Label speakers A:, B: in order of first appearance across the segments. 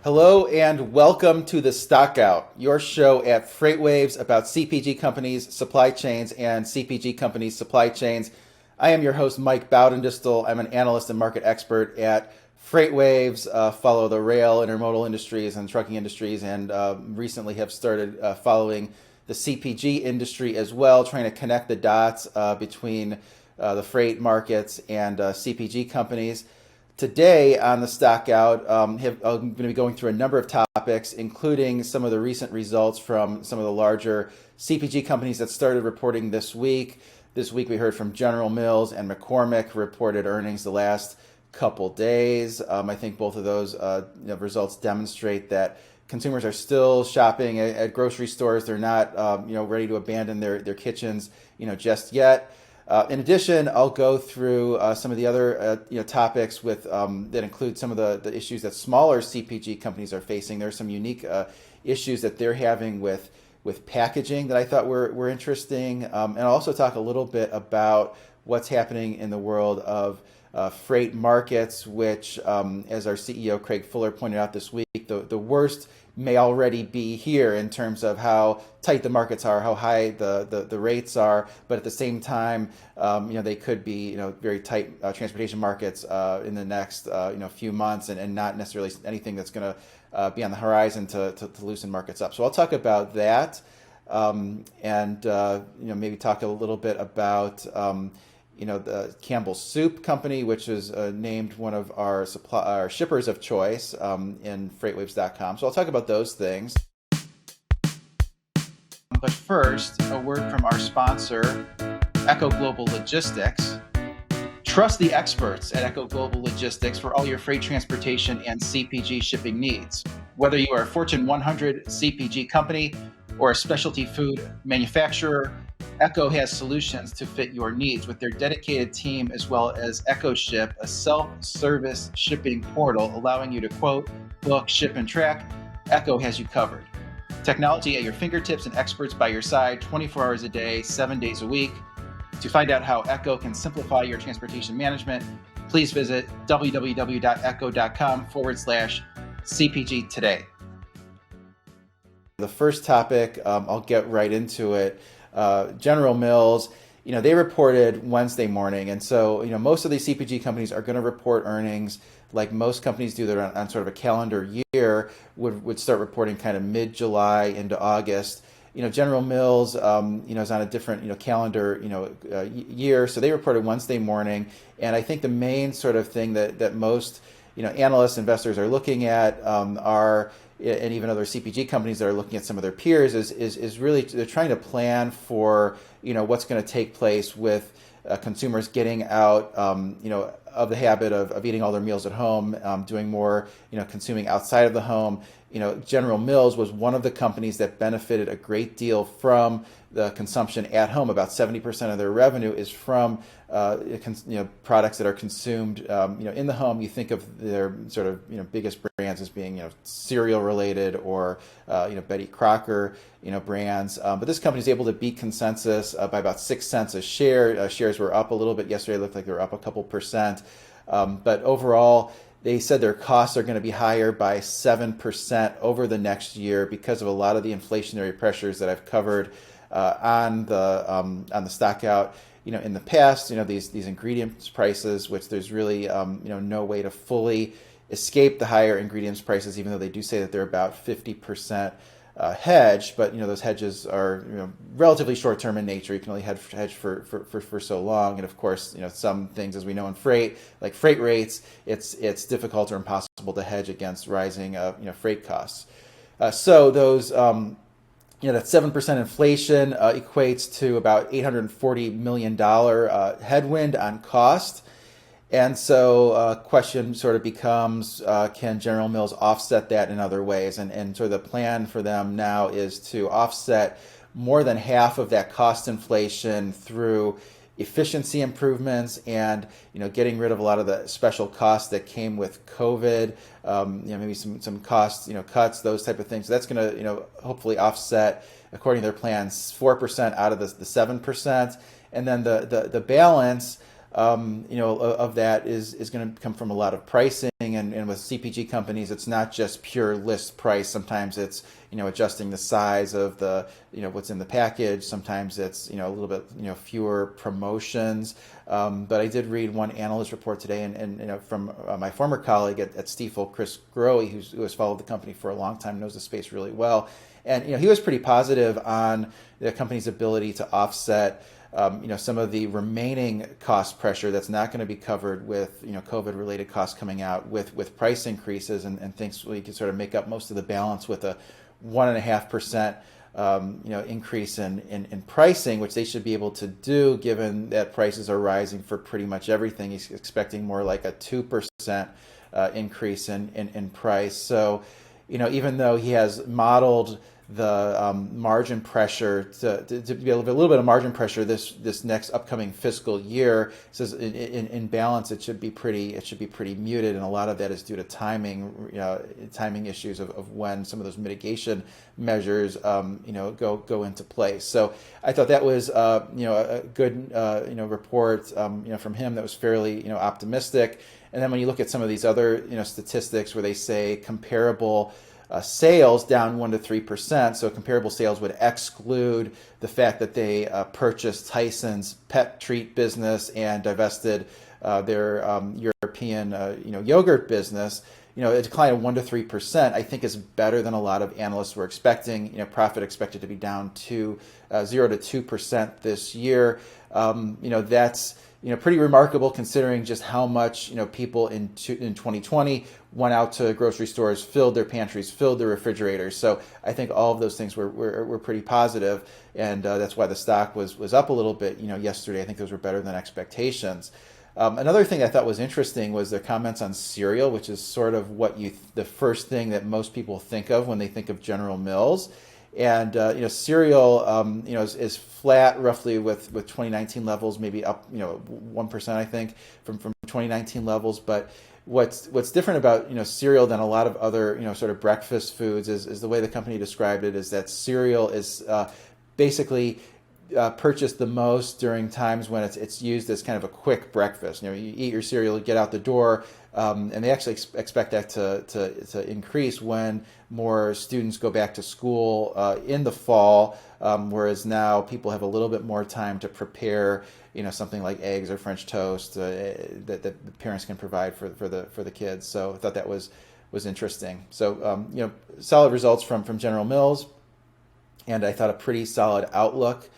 A: Hello and welcome to the Stockout, your show at FreightWaves about CPG companies, supply chains, and CPG companies' supply chains. I am your host, Mike Baudendistel. I'm an analyst and market expert at FreightWaves, follow the rail, intermodal industries, and trucking industries, and recently have started following the CPG industry as well, trying to connect the dots between the freight markets and CPG companies. Today on the Stockout, I'm going to be going through a number of topics, including some of the recent results from some of the larger CPG companies that started reporting this week. This week we heard from General Mills and McCormick, reported earnings the last couple days. I think both of those results demonstrate that consumers are still shopping at grocery stores. They're not ready to abandon their kitchens just yet. In addition, I'll go through some of the other topics with that include some of the issues that smaller CPG companies are facing. There are some unique issues that they're having with packaging that I thought were interesting. And I'll also talk a little bit about what's happening in the world of freight markets, which, as our CEO Craig Fuller pointed out this week, the worst may already be here in terms of how tight the markets are, how high the rates are, but at the same time, they could be very tight transportation markets in the next few months, and not necessarily anything that's going to be on the horizon to loosen markets up. So I'll talk about that, and maybe talk a little bit about the Campbell's Soup Company, which is named one of our shippers of choice in FreightWaves.com. So I'll talk about those things. But first, a word from our sponsor, Echo Global Logistics. Trust the experts at Echo Global Logistics for all your freight transportation and CPG shipping needs. Whether you are a Fortune 100 CPG company or a specialty food manufacturer, Echo has solutions to fit your needs with their dedicated team, as well as EchoShip, a self-service shipping portal allowing you to quote, book, ship, and track. Echo has you covered. Technology at your fingertips and experts by your side 24 hours a day, 7 days a week. To find out how Echo can simplify your transportation management, please visit www.echo.com/CPG today. The first topic, I'll get right into it. General Mills, they reported Wednesday morning. And so, most of these CPG companies are going to report earnings like most companies do that are on sort of a calendar year, would start reporting kind of mid-July into August. General Mills, is on a different, calendar, year. So they reported Wednesday morning. And I think the main sort of thing that most, analysts, investors are looking at are, and even other CPG companies that are looking at some of their peers is really, they're trying to plan for, what's going to take place with consumers getting out, of the habit of eating all their meals at home, doing more, consuming outside of the home. General Mills was one of the companies that benefited a great deal from the consumption at home. About 70% of their revenue is from products that are consumed in the home. You think of their sort of biggest brands as being cereal related or Betty Crocker brands. But this company is able to beat consensus by about 6 cents a share. Shares were up a little bit yesterday. It looked like they were up a couple percent. But overall, they said their costs are going to be higher by 7% over the next year because of a lot of the inflationary pressures that I've covered on the Stockout. In the past, these ingredients prices, which there's really no way to fully escape the higher ingredients prices, even though they do say that they're about 50% hedged. But those hedges are relatively short term in nature. You can only hedge for so long. And of course, some things, as we know in freight, like freight rates, it's difficult or impossible to hedge against rising freight costs. So those that 7% inflation equates to about $840 million headwind on cost. And so question sort of becomes, can General Mills offset that in other ways? And sort of the plan for them now is to offset more than half of that cost inflation through efficiency improvements and getting rid of a lot of the special costs that came with COVID, maybe some cost cuts, those type of things. So that's going to hopefully offset, according to their plans, 4% out of the 7%, and then the balance of that is going to come from a lot of pricing and with CPG companies, it's not just pure list price. Sometimes it's, adjusting the size of the, what's in the package. Sometimes it's, a little bit, fewer promotions. But I did read one analyst report today, and from my former colleague at Stifel, Chris Growe, who has followed the company for a long time, knows the space really well. And he was pretty positive on the company's ability to offset some of the remaining cost pressure that's not going to be covered with COVID-related costs coming out with price increases, and thinks we can sort of make up most of the balance with a 1.5% increase in pricing, which they should be able to do given that prices are rising for pretty much everything. He's expecting more like a 2% increase in price. So, even though he has modeled the margin pressure to be a little bit of margin pressure this next upcoming fiscal year, says in balance it should be pretty muted, and a lot of that is due to timing issues of when some of those mitigation measures go into place. So I thought that was a good report from him that was fairly optimistic. And then when you look at some of these other statistics where they say comparable sales down 1 to 3%. So comparable sales would exclude the fact that they purchased Tyson's pet treat business and divested their European yogurt business. A decline of 1 to 3%, I think, is better than a lot of analysts were expecting. Profit expected to be down to 0 to 2% this year. That's pretty remarkable considering just how much people in 2020 went out to grocery stores, filled their pantries, filled their refrigerators. So I think all of those things were pretty positive, and that's why the stock was up a little bit yesterday. I think those were better than expectations. Another thing I thought was interesting was their comments on cereal, which is sort of what the first thing that most people think of when they think of General Mills. And cereal is flat roughly with 2019 levels, maybe up 1%, I think, from 2019 levels. But what's different about cereal than a lot of other sort of breakfast foods is the way the company described it is that cereal is basically purchased the most during times when it's used as kind of a quick breakfast. You eat your cereal, get out the door, and they actually expect that to increase when more students go back to school in the fall, whereas now people have a little bit more time to prepare something like eggs or French toast that the parents can provide for the kids. So I thought that was interesting. So solid results from General Mills, and I thought a pretty solid outlook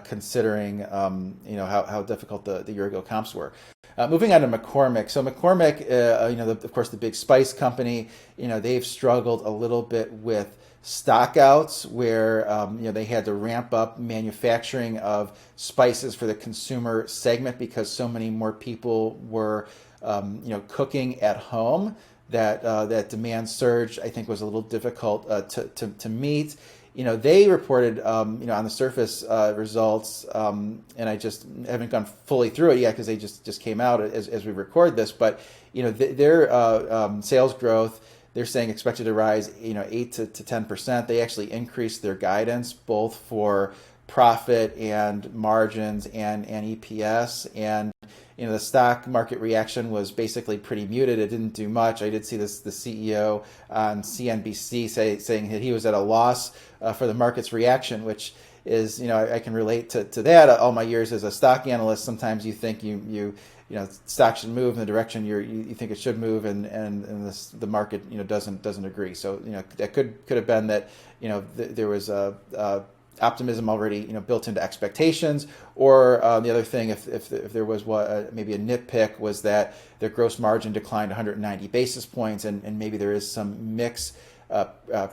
A: considering how difficult the year ago comps were. Moving on to McCormick. So McCormick, of course, the big spice company, they've struggled a little bit with stockouts where they had to ramp up manufacturing of spices for the consumer segment because so many more people were cooking at home. That demand surge, I think, was a little difficult to meet. They reported, on the surface results, and I just haven't gone fully through it yet because they just came out as we record this. But their sales growth, they're saying expected to rise 8 to 10%. They actually increased their guidance both for profit and margins and EPS, and the stock market reaction was basically pretty muted. It didn't do much. I did see the CEO on CNBC saying that he was at a loss for the market's reaction, which is, I can relate to that. All my years as a stock analyst, sometimes you think stock should move in the direction you think it should move, and the market doesn't agree. So that could have been that there was a optimism already built into expectations, or the other thing, if there was maybe a nitpick, was that their gross margin declined 190 basis points, and maybe there is some mix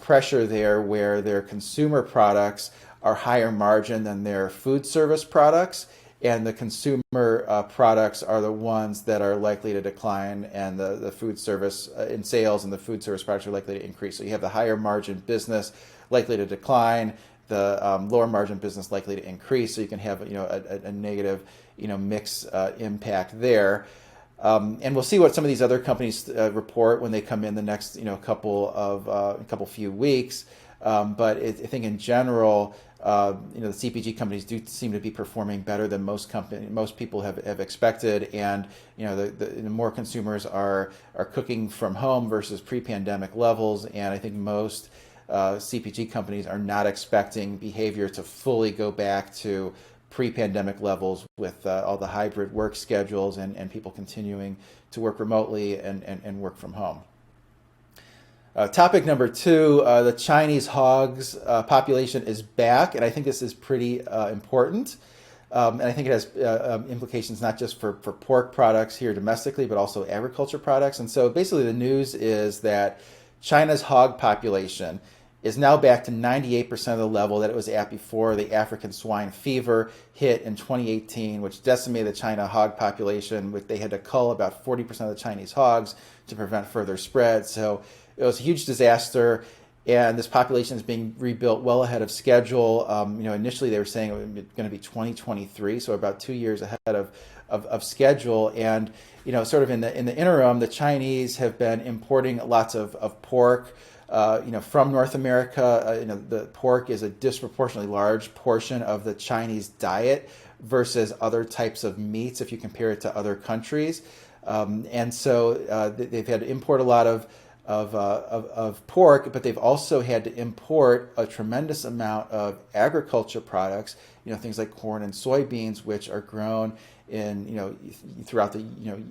A: pressure there where their consumer products are higher margin than their food service products, and the consumer products are the ones that are likely to decline, and the food service in sales and the food service products are likely to increase. So you have the higher margin business likely to decline, the lower margin business likely to increase, so you can have a negative mix impact there. And we'll see what some of these other companies report when they come in the next couple few weeks. I think in general, the CPG companies do seem to be performing better than most people have expected, and the more consumers are cooking from home versus pre-pandemic levels, and I think most CPG companies are not expecting behavior to fully go back to pre-pandemic levels with all the hybrid work schedules and people continuing to work remotely and work from home. Topic number two, the Chinese hogs population is back, and I think this is pretty important. And I think it has implications not just for pork products here domestically, but also agriculture products. And so basically the news is that China's hog population is now back to 98% of the level that it was at before the African swine fever hit in 2018, which decimated the China hog population. They had to cull about 40% of the Chinese hogs to prevent further spread. So it was a huge disaster, and this population is being rebuilt well ahead of schedule. Initially they were saying it was going to be 2023, so about 2 years ahead of schedule. And sort of in the interim, the Chinese have been importing lots of pork. From North America. The pork is a disproportionately large portion of the Chinese diet versus other types of meats if you compare it to other countries. And so they've had to import a lot of pork, but they've also had to import a tremendous amount of agriculture products, things like corn and soybeans, which are grown in throughout the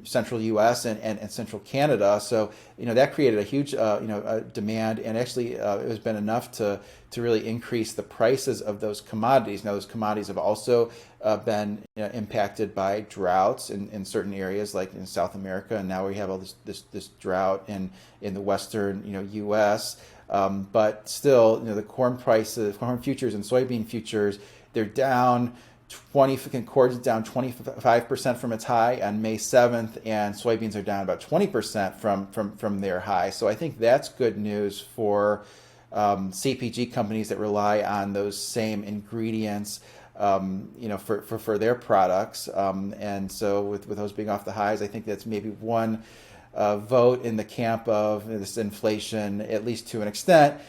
A: central U.S. and central Canada. So that created a huge demand, and actually it has been enough to really increase the prices of those commodities. Now those commodities have also been impacted by droughts in certain areas like in South America, and now we have all this drought in the western U.S. But still the corn prices, corn futures and soybean futures, they're down. Corn is down 25% from its high on May 7th, and soybeans are down about 20% from their high. So I think that's good news for CPG companies that rely on those same ingredients, for their products. And so with those being off the highs, I think that's maybe one vote in the camp of this inflation, at least to an extent,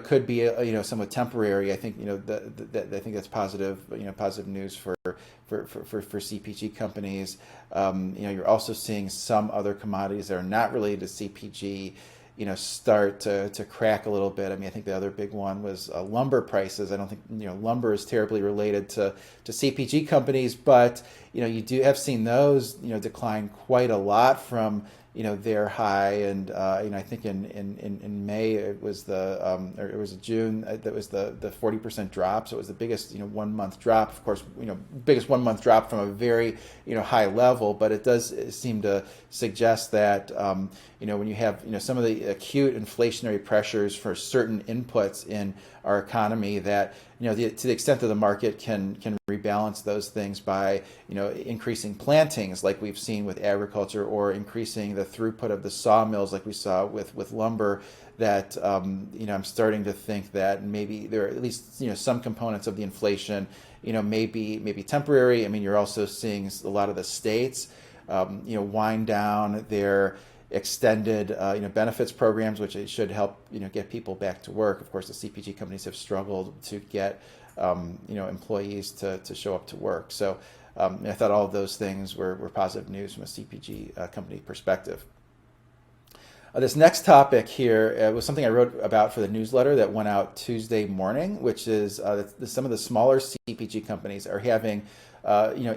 A: could be somewhat temporary. I think I think that's positive, positive news for CPG companies. You're also seeing some other commodities that are not related to CPG, start to crack a little bit. I think the other big one was lumber prices. I don't think lumber is terribly related to CPG companies, but you do have seen those decline quite a lot from their high, and I think in May it was or it was June that was the 40% drop. So it was the biggest 1 month drop. Of course, biggest 1 month drop from a very high level. But it does seem to suggest that when you have some of the acute inflationary pressures for certain inputs in our economy, that to the extent that the market can rebalance those things by increasing plantings like we've seen with agriculture, or increasing the throughput of the sawmills like we saw with lumber, that I'm starting to think that maybe there are at least some components of the inflation may be temporary. You're also seeing a lot of the states wind down their extended benefits programs, which it should help get people back to work. Of course, the CPG companies have struggled to get employees to show up to work. So I thought all of those things were positive news from a CPG company perspective. This next topic here was something I wrote about for the newsletter that went out Tuesday morning, which is some of the smaller CPG companies are having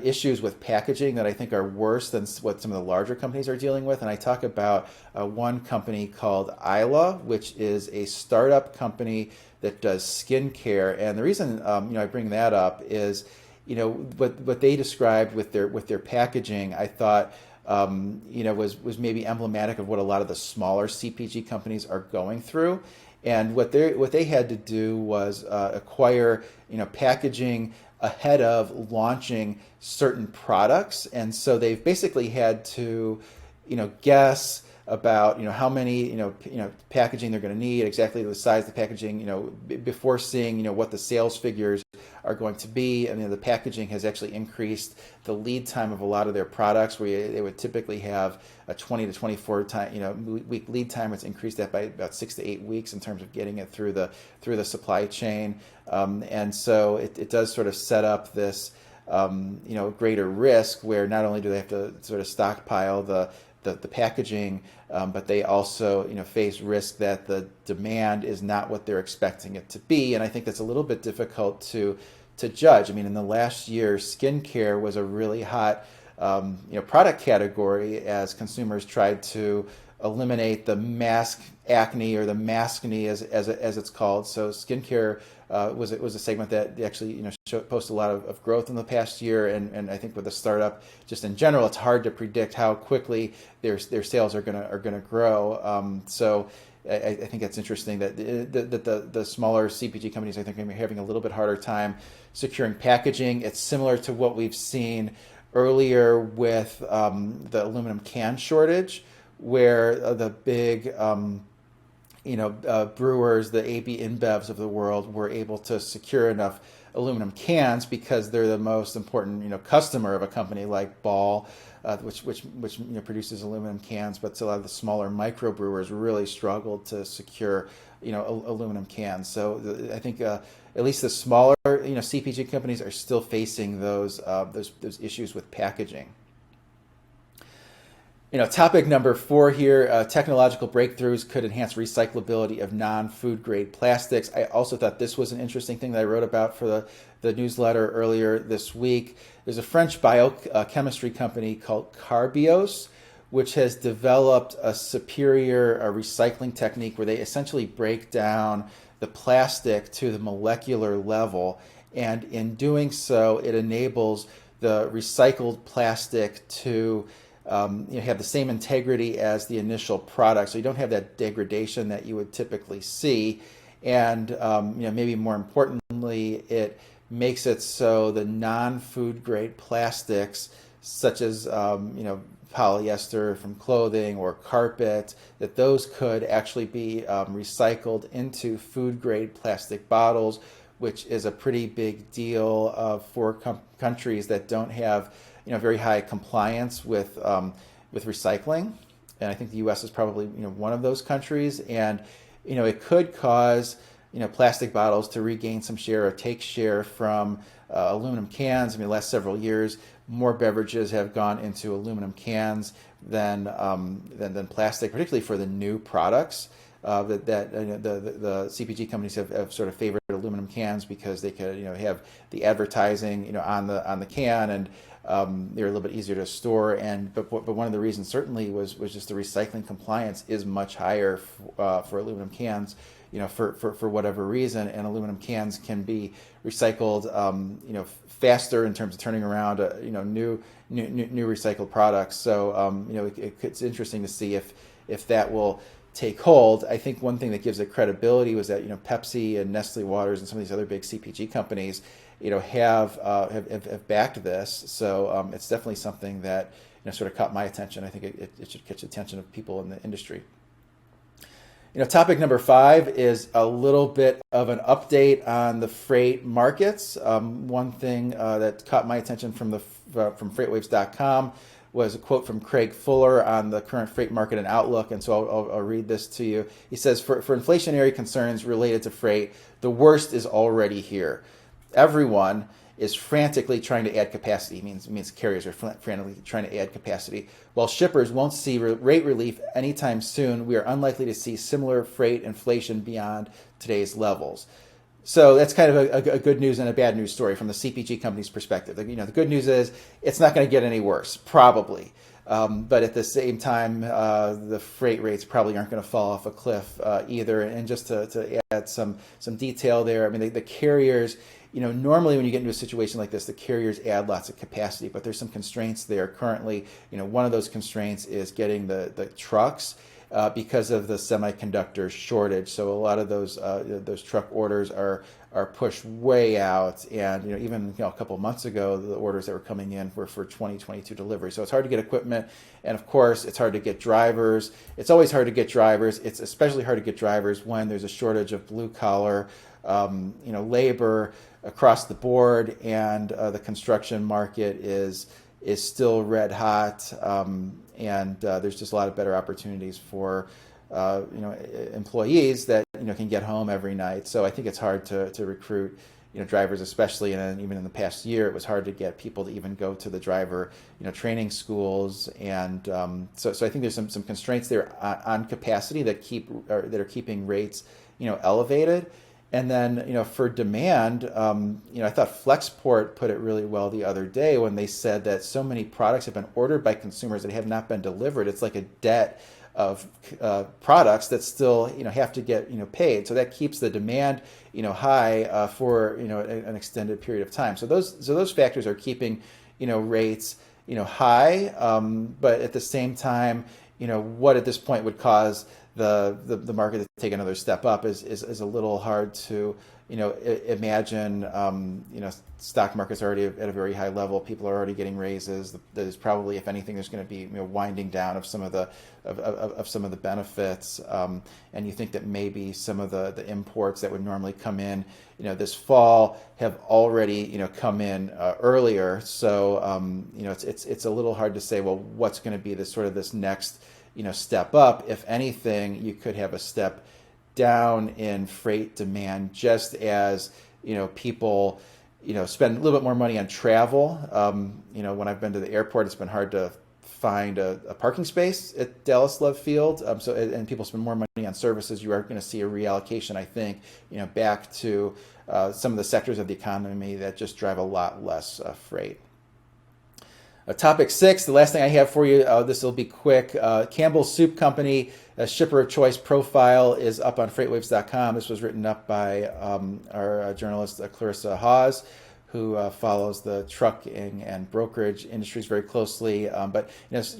A: issues with packaging that I think are worse than what some of the larger companies are dealing with. And I talk about one company called Isla, which is a startup company that does skincare. And the reason I bring that up is what they described with their packaging, I thought was maybe emblematic of what a lot of the smaller CPG companies are going through. And what they had to do was acquire packaging ahead of launching certain products, and so they've basically had to guess about how many packaging they're going to need, exactly the size of the packaging, before seeing what the sales figures are going to be. I mean, the packaging has actually increased the lead time of a lot of their products, where they would typically have a 20 to 24 week lead time. It's increased that by about 6 to 8 weeks in terms of getting it through the supply chain, and so it does sort of set up this greater risk, where not only do they have to sort of stockpile the packaging, but they also face risk that the demand is not what they're expecting it to be. And I think that's a little bit difficult to judge. I mean, in the last year, skincare was a really hot product category as consumers tried to eliminate the mask acne, or the maskne as it's called. So skincare was a segment that actually posted a lot of growth in the past year, and I think with the startup just in general, it's hard to predict how quickly their sales are gonna grow. So I think that's interesting that the smaller CPG companies, I think, are having a little bit harder time securing packaging. It's similar to what we've seen earlier with the aluminum can shortage, where the big brewers, the AB InBevs of the world, were able to secure enough aluminum cans because they're the most important customer of a company like Ball, which produces aluminum cans. But a lot of the smaller microbrewers really struggled to secure aluminum cans. So I think at least the smaller CPG companies are still facing those issues with packaging. Topic number 4 here, technological breakthroughs could enhance recyclability of non-food grade plastics. I also thought this was an interesting thing that I wrote about for the newsletter earlier this week. There's a French biochemistry company called Carbios, which has developed a superior recycling technique where they essentially break down the plastic to the molecular level. And in doing so, it enables the recycled plastic to have the same integrity as the initial product, so you don't have that degradation that you would typically see. And maybe more importantly, it makes it so the non-food grade plastics, such as polyester from clothing or carpet, that those could actually be recycled into food grade plastic bottles, which is a pretty big deal for countries that don't have very high compliance with recycling. And I think the U.S. is probably one of those countries. And it could cause plastic bottles to regain some share or take share from aluminum cans. I mean, the last several years, more beverages have gone into aluminum cans than plastic, particularly for the new products. The CPG companies have sort of favored aluminum cans because they could have the advertising on the can, and they're a little bit easier to store. But one of the reasons certainly was just the recycling compliance is much higher for aluminum cans, for whatever reason, and aluminum cans can be recycled faster in terms of turning around new recycled products. So it's interesting to see if that will take hold. I think one thing that gives it credibility was that Pepsi and Nestle Waters and some of these other big CPG companies have backed this. So it's definitely something that sort of caught my attention. I think it should catch the attention of people in the industry. Topic number 5 is a little bit of an update on the freight markets. One thing that caught my attention from FreightWaves.com was a quote from Craig Fuller on the current freight market and outlook, and so I'll read this to you. He says, for inflationary concerns related to freight, the worst is already here. Everyone is frantically trying to add capacity. It means carriers are frantically trying to add capacity. While shippers won't see rate relief anytime soon, we are unlikely to see similar freight inflation beyond today's levels. So that's kind of a good news and a bad news story from the CPG company's perspective. The good news is it's not going to get any worse, probably. But at the same time, the freight rates probably aren't going to fall off a cliff either. And just to add some detail there, I mean, the carriers, normally when you get into a situation like this, the carriers add lots of capacity, but there's some constraints there currently. One of those constraints is getting the trucks. because of the semiconductor shortage. So a lot of those truck orders are pushed way out, and even a couple of months ago, the orders that were coming in were for 2022 delivery. So it's hard to get equipment, and of course, it's hard to get drivers. It's always hard to get drivers. It's especially hard to get drivers when there's a shortage of blue collar, labor across the board, and the construction market is still red hot, and there's just a lot of better opportunities for employees that can get home every night. So I think it's hard to recruit drivers, especially, and even in the past year, it was hard to get people to even go to the driver training schools, and so I think there's some constraints there on capacity that are keeping rates elevated. And then, for demand, I thought Flexport put it really well the other day when they said that so many products have been ordered by consumers that have not been delivered. It's like a debt of products that still, have to get, paid. So that keeps the demand, high for, an extended period of time. So those factors are keeping, rates, high. But at the same time, what at this point would cause the market to take another step up is a little hard to imagine. Stock market's already at a very high level. People are already getting raises. There's probably, if anything, there's going to be winding down of some of the benefits. And you think that maybe some of the imports that would normally come in this fall have already come in earlier. So it's a little hard to say, well, what's going to be this next step up. If anything, you could have a step down in freight demand, just as people spend a little bit more money on travel. When I've been to the airport, it's been hard to find a parking space at Dallas Love Field. And people spend more money on services. You are going to see a reallocation, I think, back to some of the sectors of the economy that just drive a lot less freight. Topic 6, the last thing I have for you, this will be quick. Campbell's Soup Company, a shipper of choice profile, is up on FreightWaves.com. This was written up by our journalist, Clarissa Hawes, who follows the trucking and brokerage industries very closely. But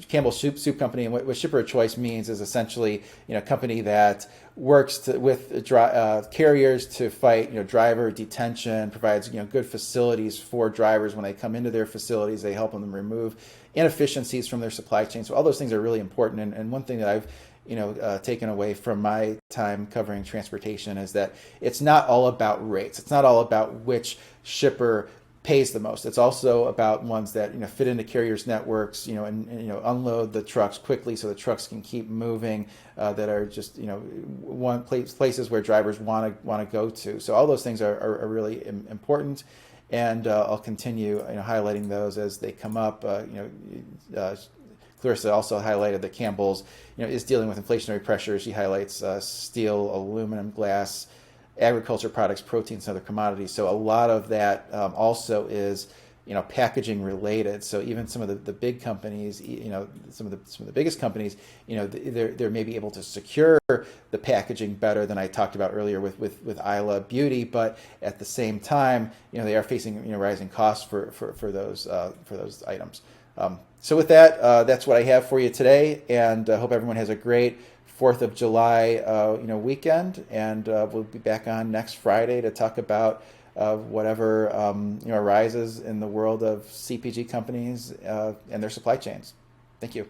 A: Campbell's Soup Company, and what shipper of choice means is essentially a company that works with carriers to fight driver detention, provides good facilities for drivers when they come into their facilities. They help them remove inefficiencies from their supply chain. So all those things are really important. And one thing that I've taken away from my time covering transportation is that it's not all about rates. It's not all about which shipper pays the most. It's also about ones that fit into carriers' networks, and unload the trucks quickly so the trucks can keep moving. That are just places where drivers want to go to. So all those things are really important, and I'll continue highlighting those as they come up. Clarissa also highlighted that Campbell's is dealing with inflationary pressures. She highlights steel, aluminum, glass, agriculture products, proteins, and other commodities. So a lot of that also is packaging related. So even some of the big companies, some of the biggest companies, they're maybe able to secure the packaging better than I talked about earlier with Isla Beauty, but at the same time, they are facing rising costs for those items. So with that, that's what I have for you today, and I hope everyone has a great 4th of July weekend, and we'll be back on next Friday to talk about whatever arises in the world of CPG companies and their supply chains. Thank you.